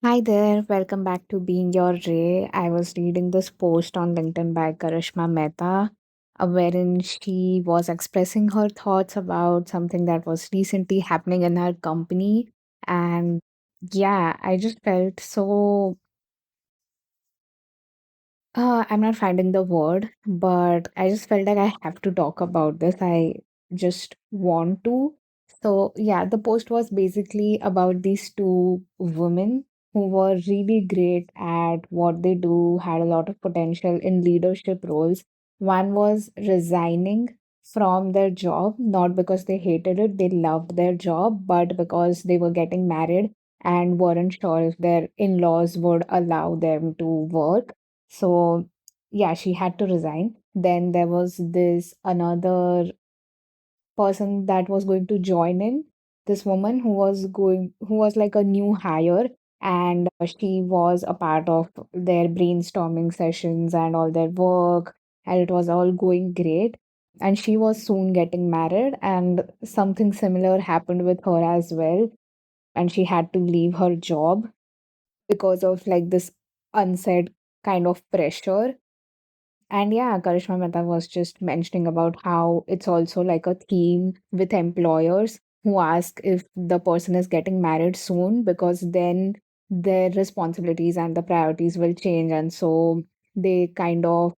Hi there, welcome back to Being Your Ray. I was reading this post on LinkedIn by Karishma Mehta, wherein she was expressing her thoughts about something that was recently happening in her company. And yeah, I just felt so I'm not finding the word, but I just felt like I have to talk about this. I just want to. So, yeah, the post was basically about these two women who were really great at what they do, had a lot of potential in leadership roles. One was resigning from their job, not because they hated it, they loved their job, but because they were getting married and weren't sure if their in laws would allow them to work. So, yeah, she had to resign. Then there was this another person that was going to join in, this woman who was like a new hire, and she was a part of their brainstorming sessions and all their work, and it was all going great. And she was soon getting married, and something similar happened with her as well. And she had to leave her job because of like this unsaid kind of pressure. And yeah, Karishma Mehta was just mentioning about how it's also like a theme with employers who ask if the person is getting married soon, because then their responsibilities and the priorities will change. And so they kind of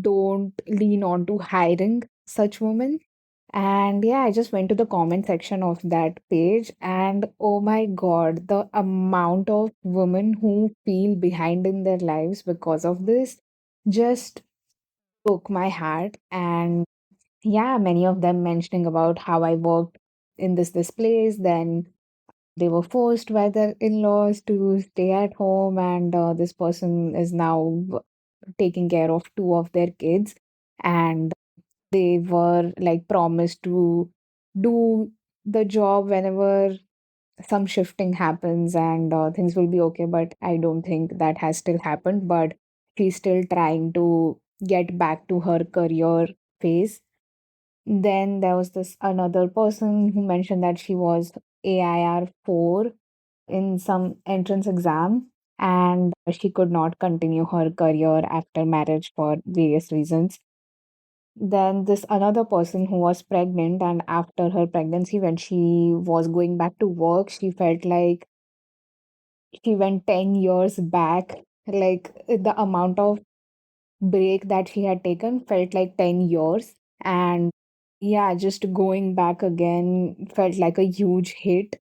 don't lean on to hiring such women. And yeah, I just went to the comment section of that page, and oh my God, the amount of women who feel behind in their lives because of this just broke my heart. And yeah, many of them mentioning about how I worked in this place, then they were forced by their in-laws to stay at home, and this person is now taking care of two of their kids, and they were like promised to do the job whenever some shifting happens, and things will be okay. But I don't think that has still happened, but she's still trying to get back to her career phase. Then there was this another person who mentioned that she was AIR 4 in some entrance exam, and she could not continue her career after marriage for various reasons. Then this another person who was pregnant, and after her pregnancy, when she was going back to work, she felt like she went 10 years back. Like the amount of break that she had taken felt like 10 years. And yeah, just going back again felt like a huge hit.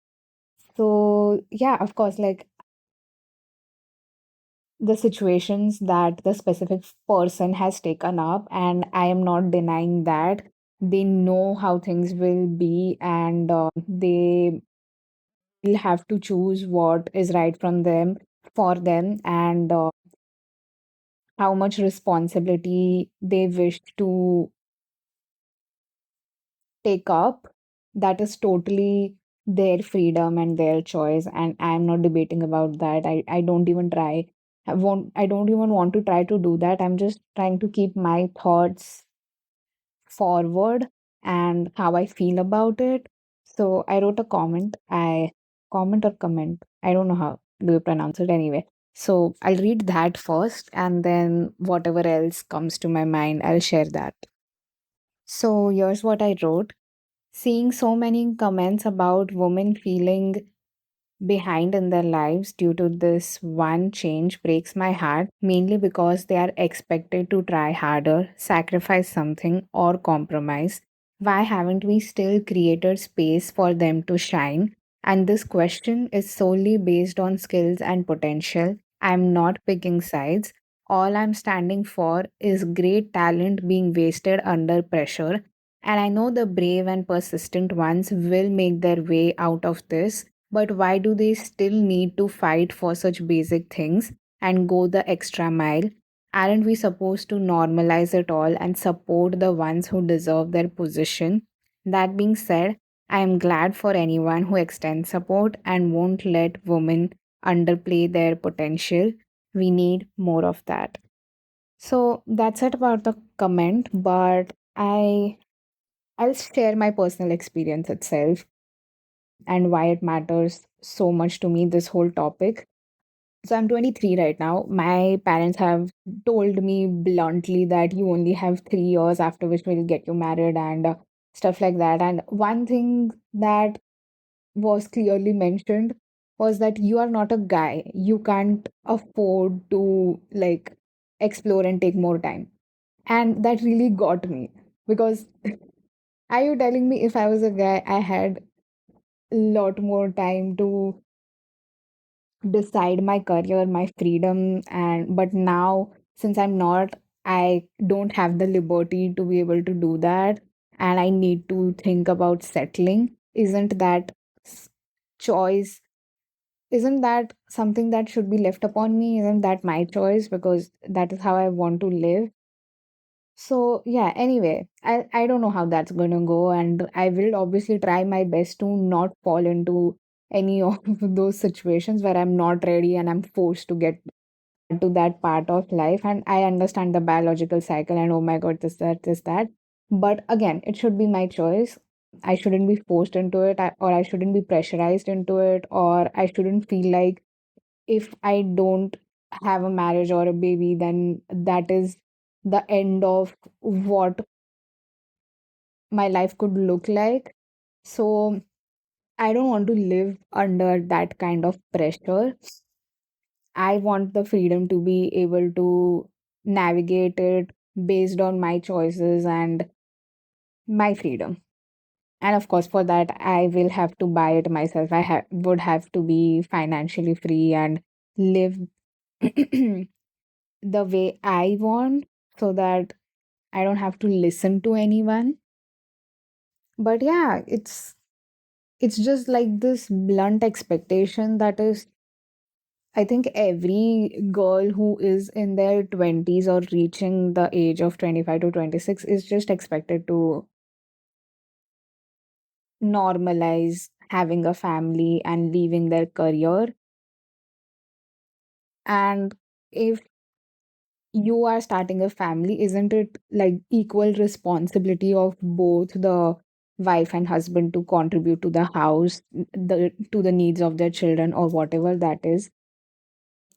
So, yeah, of course, like the situations that the specific person has taken up, and I am not denying that they know how things will be, and they will have to choose what is right from them for them, and how much responsibility they wish to take up. That is totally their freedom and their choice, and I'm not debating about that. I don't even try. I don't even want to try to do that. I'm just trying to keep my thoughts forward and how I feel about it. So I wrote a comment or comment. I don't know how do you pronounce it anyway. So I'll read that first, and then whatever else comes to my mind, I'll share that. So here's what I wrote. Seeing so many comments about women feeling behind in their lives due to this one change breaks my heart, mainly because they are expected to try harder, sacrifice something, or compromise. Why haven't we still created space for them to shine? And this question is solely based on skills and potential. I'm not picking sides. All I'm standing for is great talent being wasted under pressure. And I know the brave and persistent ones will make their way out of this, but why do they still need to fight for such basic things and go the extra mile? Aren't we supposed to normalize it all and support the ones who deserve their position? That being said, I am glad for anyone who extends support and won't let women underplay their potential. We need more of that. So that's it about the comment, but I'll share my personal experience itself. and why it matters so much to me, this whole topic. So I'm 23 right now. My parents have told me bluntly that you only have 3 years after which we'll get you married and stuff like that. And one thing that was clearly mentioned was that you are not a guy. You can't afford to like explore and take more time. And that really got me because are you telling me if I was a guy, I had a lot more time to decide my career, my freedom, and but now since I'm not, I don't have the liberty to be able to do that, and I need to think about settling. Isn't that s- choice? Isn't that something that should be left upon me? Isn't that my choice? Because that is how I want to live. So yeah, anyway, I don't know how that's gonna go, and I will obviously try my best to not fall into any of those situations where I'm not ready and I'm forced to get to that part of life. And I understand the biological cycle and oh my god, this, that. But again, it should be my choice. I shouldn't be forced into it, or I shouldn't be pressurized into it, or I shouldn't feel like if I don't have a marriage or a baby, then that is the end of what my life could look like. So I don't want to live under that kind of pressure. I want the freedom to be able to navigate it based on my choices and my freedom. And of course, for that, I will have to buy it myself. Would have to be financially free and live the way I want so that I don't have to listen to anyone. But yeah, it's just like this blunt expectation that is, I think every girl who is in their 20s or reaching the age of 25 to 26 is just expected to normalize having a family and leaving their career. And if you are starting a family, isn't it like equal responsibility of both the wife and husband to contribute to the house, the to the needs of their children or whatever that is?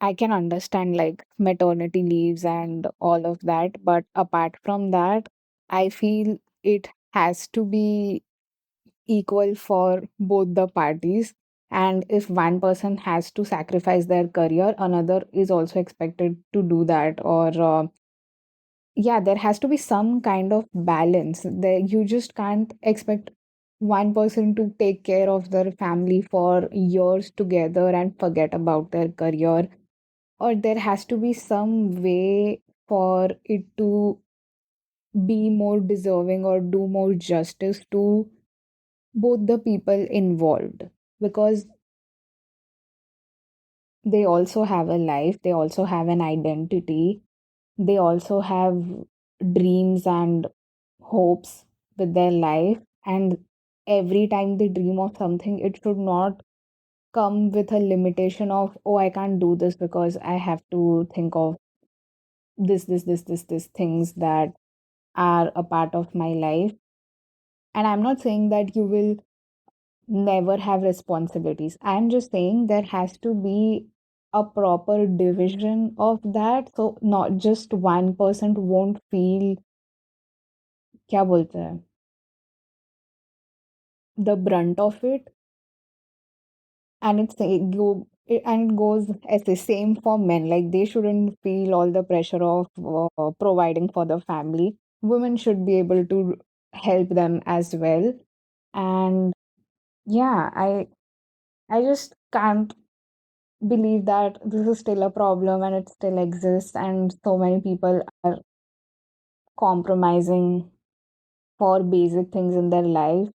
I can understand like maternity leaves and all of that, but apart from that, I feel it has to be equal for both the parties. And if one person has to sacrifice their career, another is also expected to do that. Or, yeah, there has to be some kind of balance. There, you just can't expect one person to take care of their family for years together and forget about their career, or there has to be some way for it to be more deserving or do more justice to both the people involved, because they also have a life, they also have an identity, they also have dreams and hopes with their life. And every time they dream of something, it should not come with a limitation of, oh, I can't do this because I have to think of this things that are a part of my life. And I'm not saying that you will never have responsibilities. I'm just saying there has to be a proper division of that. So not just one person won't feel, क्या बोलते हैं, the brunt of it. And and it goes as the same for men. Like they shouldn't feel all the pressure of providing for the family. Women should be able to help them as well. And yeah, I just can't believe that this is still a problem and it still exists, and so many people are compromising for basic things in their life.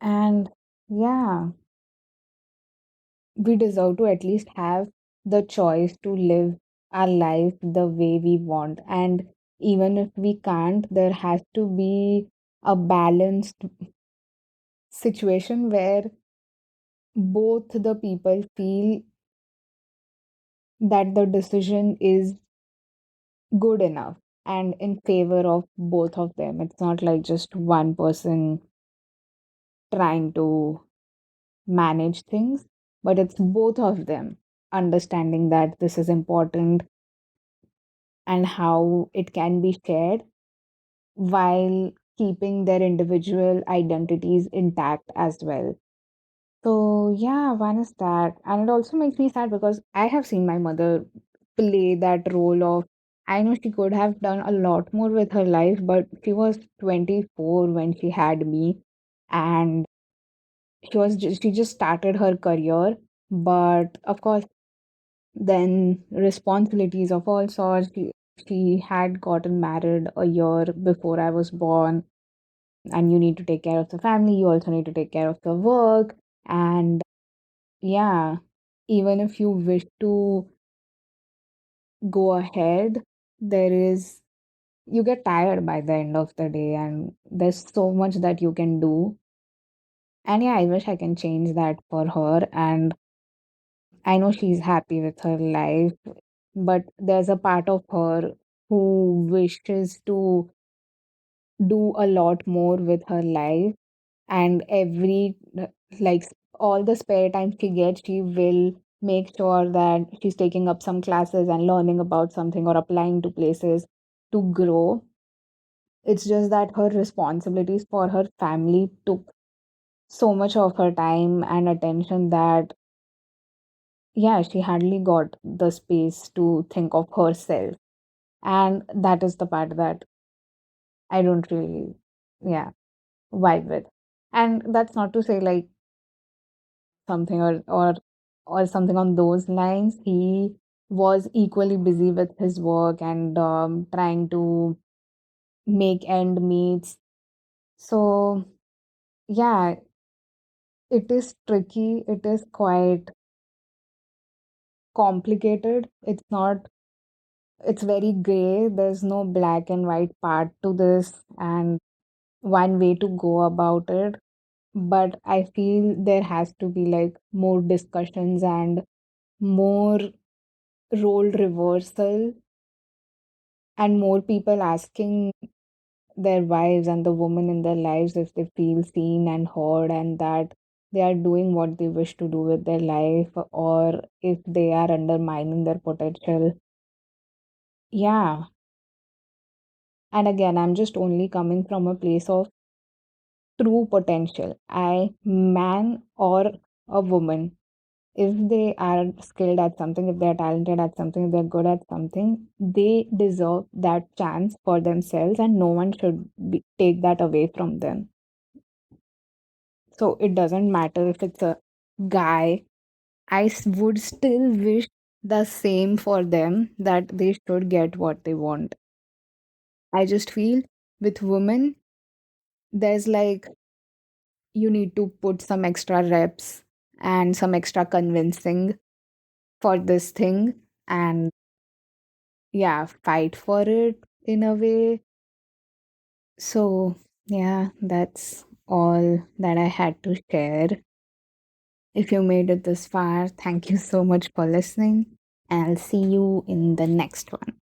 And yeah, we deserve to at least have the choice to live our life the way we want. And even if we can't, there has to be a balanced situation where both the people feel that the decision is good enough and in favor of both of them. It's not like just one person trying to manage things, but it's both of them understanding that this is important and how it can be shared while keeping their individual identities intact as well. So, yeah, one is that. And it also makes me sad because I have seen my mother play that role of, I know she could have done a lot more with her life, but she was 24 when she had me. And she just started her career. But of course, then responsibilities of all sorts. She had gotten married a year before I was born, and you need to take care of the family. You also need to take care of the work. And yeah, even if you wish to go ahead, there is, you get tired by the end of the day, and there's so much that you can do. And yeah, I wish I can change that for her. And I know she's happy with her life, but there's a part of her who wishes to do a lot more with her life. And like all the spare time she gets, she will make sure that she's taking up some classes and learning about something or applying to places to grow. It's just that her responsibilities for her family took so much of her time and attention that, yeah, she hardly got the space to think of herself. And that is the part that I don't really, yeah, vibe with. And that's not to say like something or something on those lines. He was equally busy with his work and trying to make end meets. So yeah, it is tricky. It is quite complicated. It's not. It's very gray. There's no black and white part to this, and one way to go about it. But I feel there has to be like more discussions and more role reversal and more people asking their wives and the women in their lives if they feel seen and heard and that they are doing what they wish to do with their life or if they are undermining their potential. Yeah. And again, I'm just only coming from a place of true potential. Man or a woman, if they are skilled at something, if they're talented at something, if they're good at something, they deserve that chance for themselves, and no one should take that away from them. So it doesn't matter if it's a guy, would still wish the same for them that they should get what they want. I just feel with women, there's like you need to put some extra reps and some extra convincing for this thing and yeah, fight for it in a way. So, yeah, that's all that I had to share. If you made it this far, thank you so much for listening. And I'll see you in the next one.